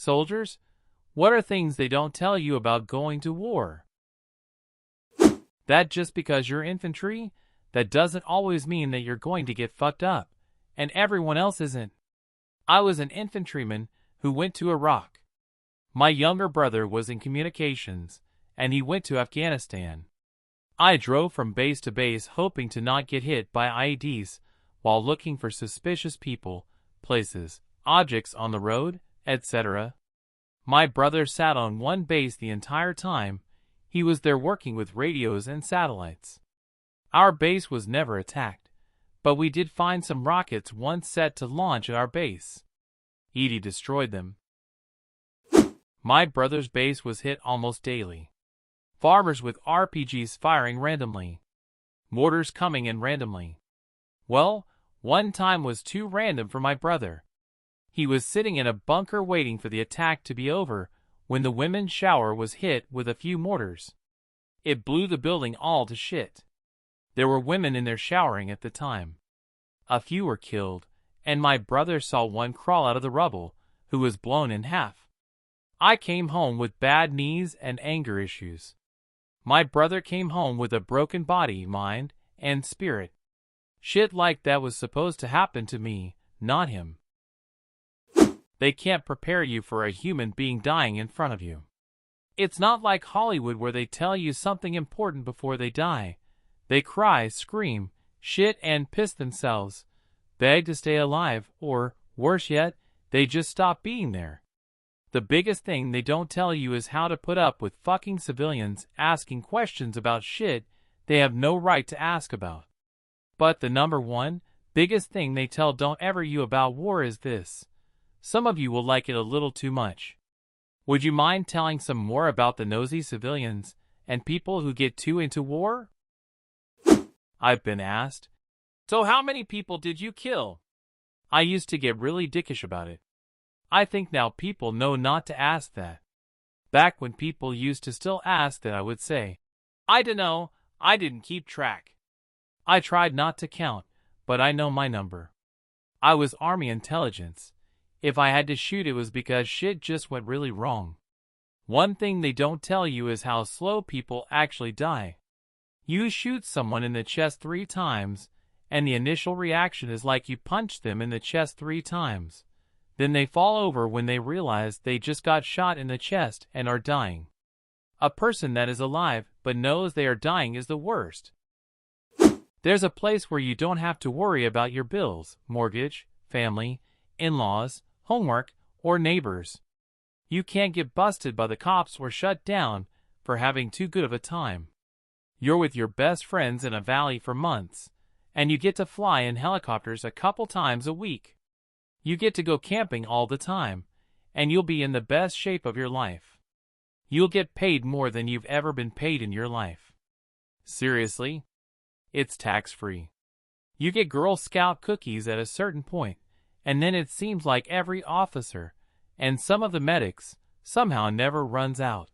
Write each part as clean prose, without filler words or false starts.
Soldiers, what are things they don't tell you about going to war? That just because you're infantry, that doesn't always mean that you're going to get fucked up, and everyone else isn't. I was an infantryman who went to Iraq. My younger brother was in communications, and he went to Afghanistan. I drove from base to base hoping to not get hit by IEDs while looking for suspicious people, places, objects on the road, etc. My brother sat on one base the entire time. He was there working with radios and satellites. Our base was never attacked, but we did find some rockets once set to launch at our base. Edie destroyed them. My brother's base was hit almost daily. Farmers with RPGs firing randomly. Mortars coming in randomly. Well, one time was too random for my brother. He was sitting in a bunker waiting for the attack to be over when the women's shower was hit with a few mortars. It blew the building all to shit. There were women in there showering at the time. A few were killed, and my brother saw one crawl out of the rubble, who was blown in half. I came home with bad knees and anger issues. My brother came home with a broken body, mind, and spirit. Shit like that was supposed to happen to me, not him. They can't prepare you for a human being dying in front of you. It's not like Hollywood where they tell you something important before they die. They cry, scream, shit and piss themselves, beg to stay alive, or, worse yet, they just stop being there. The biggest thing they don't tell you is how to put up with fucking civilians asking questions about shit they have no right to ask about. But the number one, biggest thing they don't ever you about war is this. Some of you will like it a little too much. Would you mind telling some more about the nosy civilians and people who get too into war? I've been asked. So how many people did you kill? I used to get really dickish about it. I think now people know not to ask that. Back when people used to still ask that, I would say, I dunno, I didn't keep track. I tried not to count, but I know my number. I was Army intelligence. If I had to shoot, it was because shit just went really wrong. One thing they don't tell you is how slow people actually die. You shoot someone in the chest 3 times, and the initial reaction is like you punched them in the chest 3 times. Then they fall over when they realize they just got shot in the chest and are dying. A person that is alive but knows they are dying is the worst. There's a place where you don't have to worry about your bills, mortgage, family, in-laws, homework, or neighbors. You can't get busted by the cops or shut down for having too good of a time. You're with your best friends in a valley for months, and you get to fly in helicopters a couple times a week. You get to go camping all the time, and you'll be in the best shape of your life. You'll get paid more than you've ever been paid in your life. Seriously? It's tax-free. You get Girl Scout cookies at a certain point, and then it seems like every officer, and some of the medics, somehow never runs out.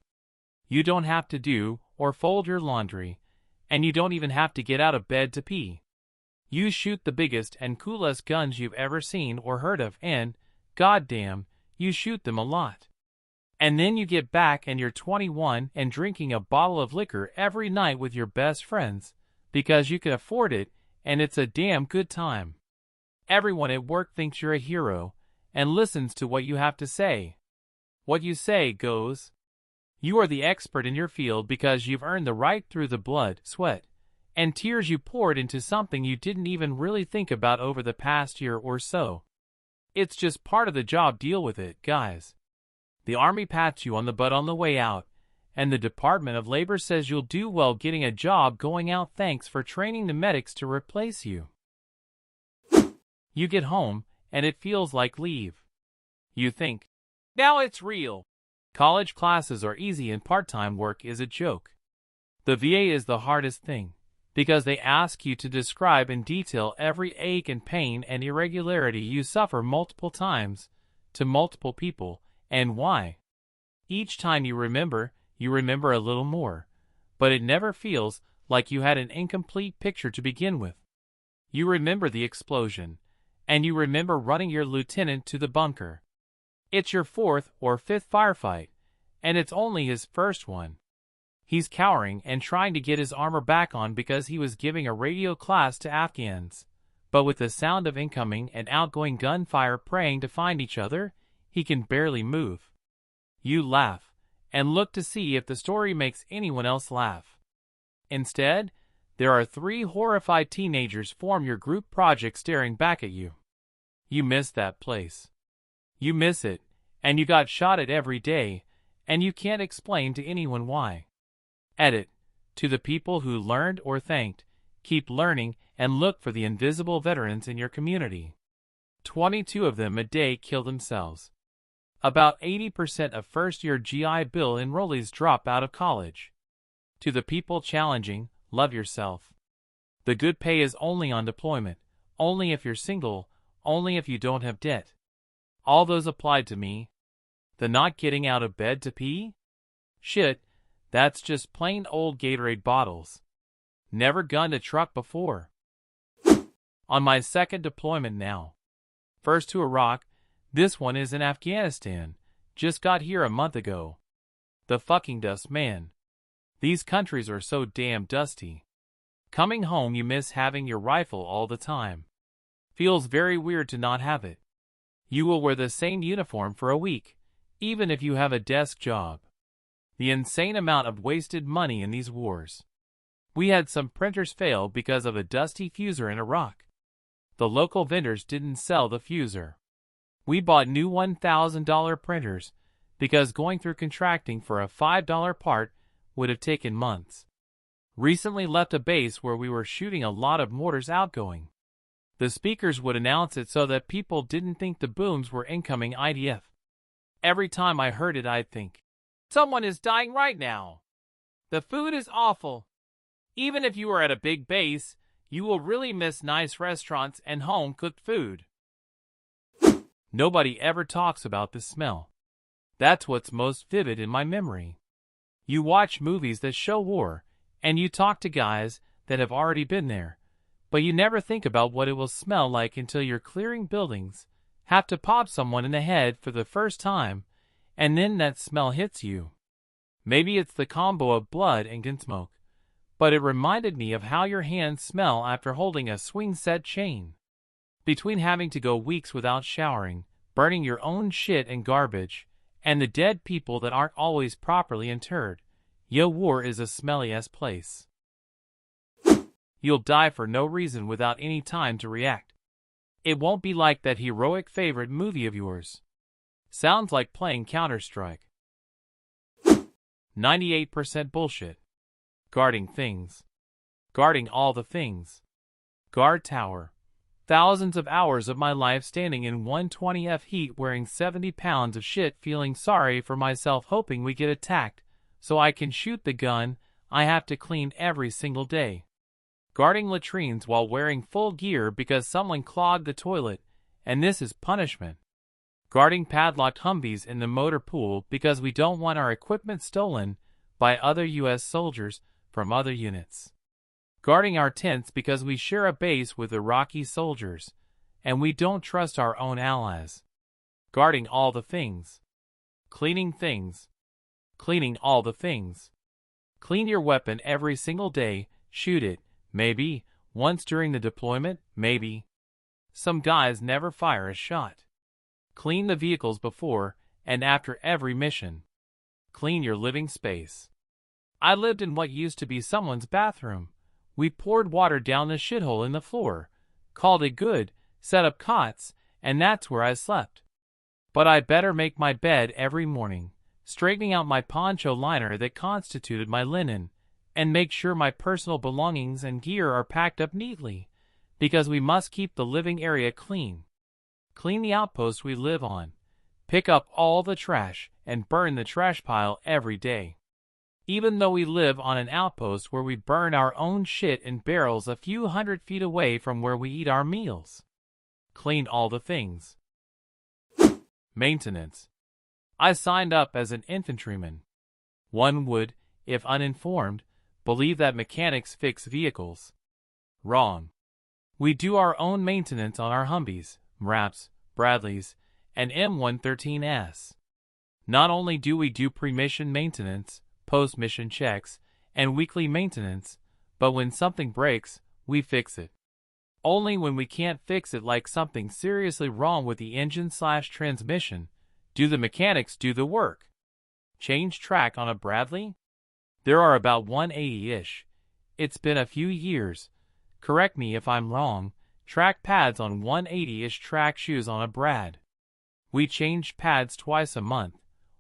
You don't have to do or fold your laundry, and you don't even have to get out of bed to pee. You shoot the biggest and coolest guns you've ever seen or heard of, and, goddamn, you shoot them a lot. And then you get back and you're 21 and drinking a bottle of liquor every night with your best friends, because you can afford it, and it's a damn good time. Everyone at work thinks you're a hero, and listens to what you have to say. What you say goes. You are the expert in your field because you've earned the right through the blood, sweat, and tears you poured into something you didn't even really think about over the past year or so. It's just part of the job. Deal with it, guys. The Army pats you on the butt on the way out, and the Department of Labor says you'll do well getting a job going out. Thanks for training the medics to replace you. You get home, and it feels like leave. You think, now it's real. College classes are easy and part-time work is a joke. The VA is the hardest thing, because they ask you to describe in detail every ache and pain and irregularity you suffer multiple times, to multiple people, and why. Each time you remember a little more, but it never feels like you had an incomplete picture to begin with. You remember the explosion, and you remember running your lieutenant to the bunker. It's your fourth or fifth firefight, and it's only his first one. He's cowering and trying to get his armor back on because he was giving a radio class to Afghans. But with the sound of incoming and outgoing gunfire praying to find each other, he can barely move. You laugh, and look to see if the story makes anyone else laugh. Instead, there are 3 horrified teenagers form your group project staring back at you. You miss that place. You miss it, and you got shot at every day, and you can't explain to anyone why. Edit. To the people who learned or thanked, keep learning and look for the invisible veterans in your community. 22 of them a day kill themselves. About 80% of first-year GI Bill enrollees drop out of college. To the people challenging, love yourself. The good pay is only on deployment, only if you're single, only if you don't have debt. All those applied to me. The not getting out of bed to pee? Shit, that's just plain old Gatorade bottles. Never gunned a truck before. On my second deployment now. First to Iraq, this one is in Afghanistan. Just got here a month ago. The fucking dust, man. These countries are so damn dusty. Coming home you miss having your rifle all the time. Feels very weird to not have it. You will wear the same uniform for a week, even if you have a desk job. The insane amount of wasted money in these wars. We had some printers fail because of a dusty fuser in Iraq. The local vendors didn't sell the fuser. We bought new $1,000 printers because going through contracting for a $5 part would have taken months. Recently left a base where we were shooting a lot of mortars outgoing. The speakers would announce it so that people didn't think the booms were incoming IDF. Every time I heard it I'd think, someone is dying right now. The food is awful. Even if you are at a big base, you will really miss nice restaurants and home-cooked food. Nobody ever talks about the smell. That's what's most vivid in my memory. You watch movies that show war, and you talk to guys that have already been there, but you never think about what it will smell like until you're clearing buildings, have to pop someone in the head for the first time, and then that smell hits you. Maybe it's the combo of blood and gun smoke, but it reminded me of how your hands smell after holding a swing set chain. Between having to go weeks without showering, burning your own shit and garbage, and the dead people that aren't always properly interred, yo, war is a smelly-ass place. You'll die for no reason without any time to react. It won't be like that heroic favorite movie of yours. Sounds like playing Counter-Strike. 98% bullshit. Guarding things. Guarding all the things. Guard tower. Thousands of hours of my life standing in 120°F heat wearing 70 pounds of shit feeling sorry for myself hoping we get attacked so I can shoot the gun I have to clean every single day. Guarding latrines while wearing full gear because someone clogged the toilet, and this is punishment. Guarding padlocked Humvees in the motor pool because we don't want our equipment stolen by other U.S. soldiers from other units. Guarding our tents because we share a base with Iraqi soldiers, and we don't trust our own allies. Guarding all the things. Cleaning things. Cleaning all the things. Clean your weapon every single day, shoot it, maybe, once during the deployment, maybe. Some guys never fire a shot. Clean the vehicles before and after every mission. Clean your living space. I lived in what used to be someone's bathroom. We poured water down the shithole in the floor, called it good, set up cots, and that's where I slept. But I better make my bed every morning, straightening out my poncho liner that constituted my linen, and make sure my personal belongings and gear are packed up neatly, because we must keep the living area clean. Clean the outpost we live on, pick up all the trash, and burn the trash pile every day. Even though we live on an outpost where we burn our own shit in barrels a few 100 feet away from where we eat our meals. Clean all the things. Maintenance. I signed up as an infantryman. One would, if uninformed, believe that mechanics fix vehicles. Wrong. We do our own maintenance on our Humvees, MRAPs, Bradleys, and M113s. Not only do we do pre-mission maintenance, post-mission checks, and weekly maintenance, but when something breaks, we fix it. Only when we can't fix it, like something seriously wrong with the engine/transmission, do the mechanics do the work. Change track on a Bradley? There are about 180-ish. It's been a few years. Correct me if I'm wrong. Track pads on 180-ish track shoes on a Brad. We change pads twice a month,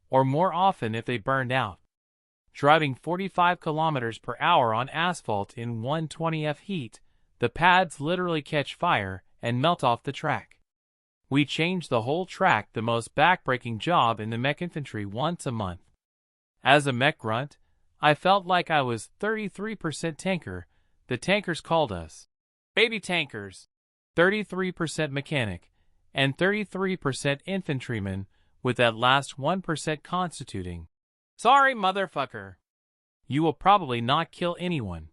or more often if they burned out. Driving 45 kilometers per hour on asphalt in 120F heat, the pads literally catch fire and melt off the track. We change the whole track, the most backbreaking job in the mech infantry, once a month. As a mech grunt, I felt like I was 33% tanker. The tankers called us baby tankers. 33% mechanic, and 33% infantryman, with that last 1% constituting, sorry motherfucker. You will probably not kill anyone.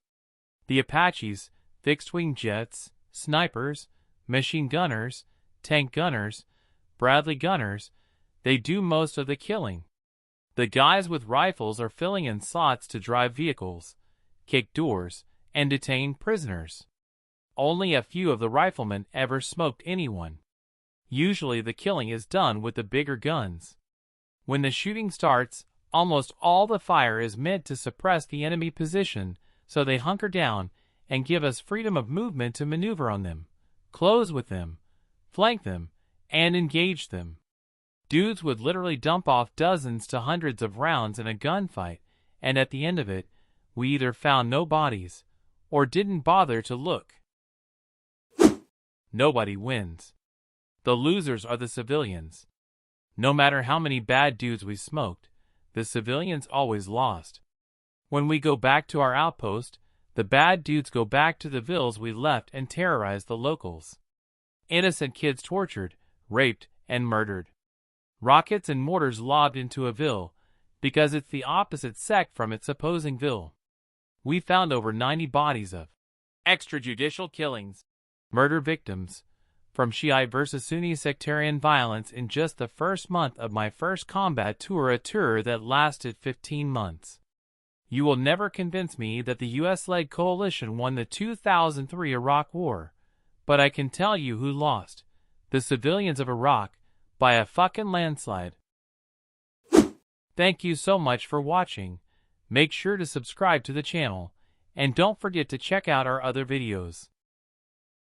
The Apaches, fixed-wing jets, snipers, machine gunners, tank gunners, Bradley gunners, they do most of the killing. The guys with rifles are filling in slots to drive vehicles, kick doors, and detain prisoners. Only a few of the riflemen ever smoked anyone. Usually the killing is done with the bigger guns. When the shooting starts, almost all the fire is meant to suppress the enemy position, so they hunker down and give us freedom of movement to maneuver on them, close with them, flank them, and engage them. Dudes would literally dump off dozens to hundreds of rounds in a gunfight, and at the end of it, we either found no bodies, or didn't bother to look. Nobody wins. The losers are the civilians. No matter how many bad dudes we smoked, the civilians always lost. When we go back to our outpost, the bad dudes go back to the villas we left and terrorize the locals. Innocent kids tortured, raped, and murdered. Rockets and mortars lobbed into a ville, because it's the opposite sect from its opposing ville. We found over 90 bodies of extrajudicial killings, murder victims, from Shiite versus Sunni sectarian violence in just the first month of my first combat tour, a tour that lasted 15 months. You will never convince me that the US-led coalition won the 2003 Iraq War, but I can tell you who lost: the civilians of Iraq, by a fucking landslide. Thank you so much for watching. Make sure to subscribe to the channel, and don't forget to check out our other videos.